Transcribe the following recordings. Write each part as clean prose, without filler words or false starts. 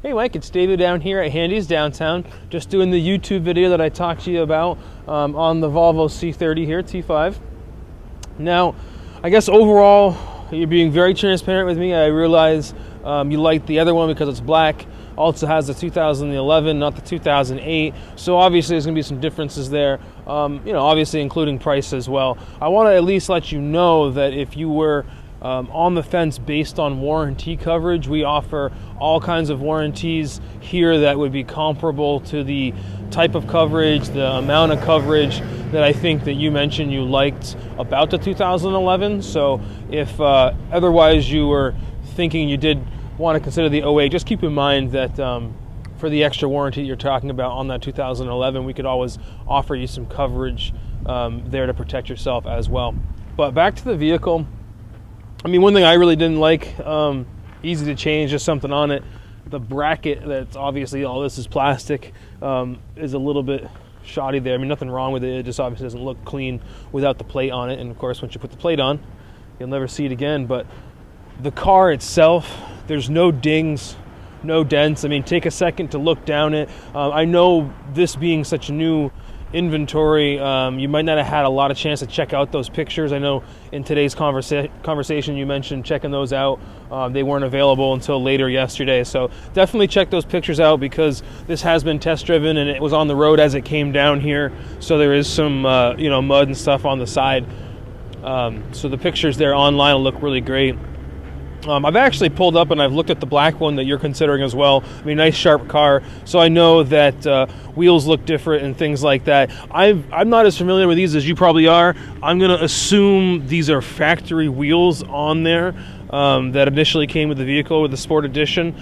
Hey Mike, it's David down here at Handy's Downtown, just doing the YouTube video that I talked to you about on the Volvo C30 here, T5. Now, I guess overall, you're being very transparent with me. I realize you like the other one because it's black. Also has the 2011, not the 2008. So obviously there's going to be some differences there, obviously including price as well. I want to at least let you know that if you were on the fence based on warranty coverage, we offer all kinds of warranties here that would be comparable to the type of coverage, the amount of coverage that I think that you mentioned you liked about the 2011. So if otherwise you were thinking you did want to consider the 08, just keep in mind that for the extra warranty you're talking about on that 2011, we could always offer you some coverage there to protect yourself as well. But back to the vehicle. I mean, one thing I really didn't like, easy to change, just something on it. The bracket, that's obviously all this is plastic, is a little bit shoddy there. I mean, nothing wrong with it. It just obviously doesn't look clean without the plate on it. And of course, once you put the plate on, you'll never see it again. But the car itself, there's no dings, no dents. I mean, take a second to look down it. I know this being such a new inventory, you might not have had a lot of chance to check out those pictures. I know in today's conversation you mentioned checking those out. They weren't available until later yesterday, so definitely check those pictures out because this has been test driven and it was on the road as it came down here, so there is some mud and stuff on the side. So the pictures there online will look really great. I've actually pulled up and I've looked at the black one that you're considering as well. I mean, nice sharp car, so I know that wheels look different and things like that. I'm not as familiar with these as you probably are. I'm going to assume these are factory wheels on there that initially came with the vehicle with the Sport Edition.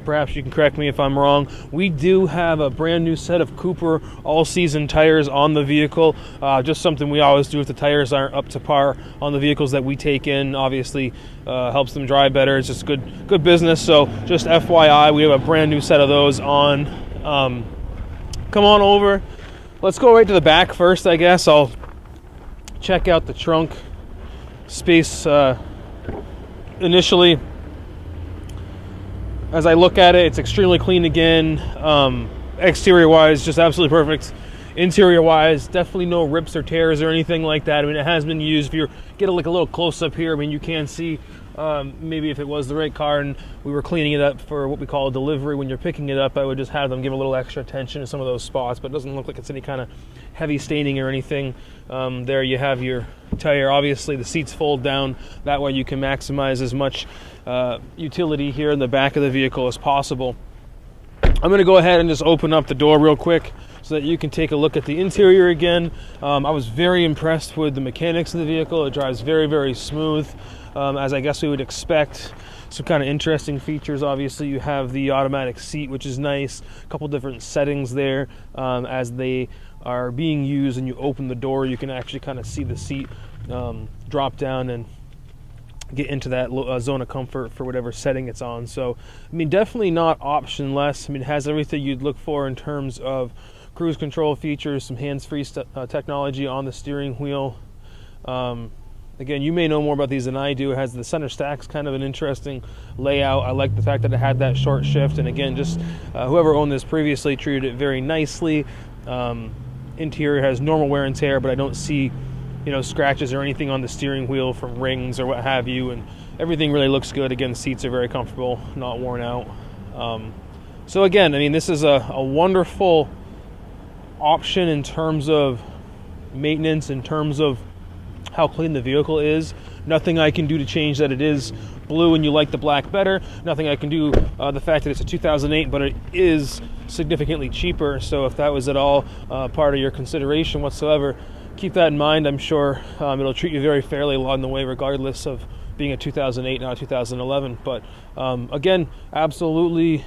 Perhaps you can correct me if I'm wrong. We do have a brand new set of Cooper all-season tires on the vehicle. Just something we always do if the tires aren't up to par on the vehicles that we take in. Obviously, helps them drive better. It's just good business. So just FYI, we have a brand new set of those on. Come on over. Let's go right to the back first, I guess. I'll check out the trunk space initially. As I look at it, it's extremely clean again. Exterior-wise, just absolutely perfect. Interior-wise, definitely no rips or tears or anything like that. I mean, it has been used. If you get a little close-up here, I mean, you can see maybe if it was the right car and we were cleaning it up for what we call a delivery, when you're picking it up, I would just have them give a little extra attention to some of those spots, but it doesn't look like it's any kind of heavy staining or anything. There you have your tire. Obviously, the seats fold down. That way you can maximize as much utility here in the back of the vehicle as possible. I'm going to go ahead and just open up the door real quick so that you can take a look at the interior again. I was very impressed with the mechanics of the vehicle. It drives very, very smooth, as I guess we would expect. Some kind of interesting features. Obviously, you have the automatic seat, which is nice. A couple different settings there as they are being used, and you open the door, you can actually kind of see the seat drop down and get into that zone of comfort for whatever setting it's on. So, I mean, definitely not optionless. I mean, it has everything you'd look for in terms of cruise control features, some hands-free technology on the steering wheel. Again, you may know more about these than I do. It has the center stacks, kind of an interesting layout. I like the fact that it had that short shift, and again, just whoever owned this previously treated it very nicely. Interior has normal wear and tear, but I don't see scratches or anything on the steering wheel from rings or what have you, and everything really looks good. Again, the seats are very comfortable, not worn out. So again, I mean, this is a wonderful option in terms of maintenance, in terms of how clean the vehicle is. Nothing I can do to change that it is blue and you like the black better. Nothing I can do the fact that it's a 2008, but it is significantly cheaper. So if that was at all part of your consideration whatsoever, keep that in mind. I'm sure it'll treat you very fairly along the way, regardless of being a 2008, not a 2011. But again, absolutely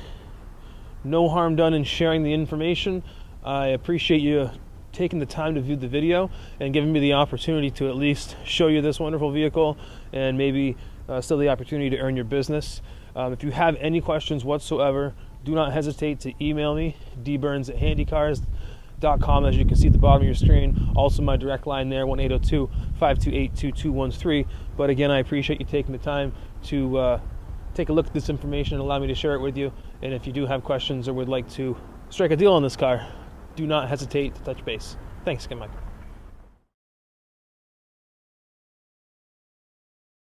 no harm done in sharing the information. I appreciate you taking the time to view the video and giving me the opportunity to at least show you this wonderful vehicle and maybe still the opportunity to earn your business. If you have any questions whatsoever, do not hesitate to email me, dburns@handycars.com, as you can see at the bottom of your screen. Also my direct line there, 1-802-528-2213. But again, I appreciate you taking the time to take a look at this information and allow me to share it with you. And if you do have questions or would like to strike a deal on this car, do not hesitate to touch base. Thanks again, Mike.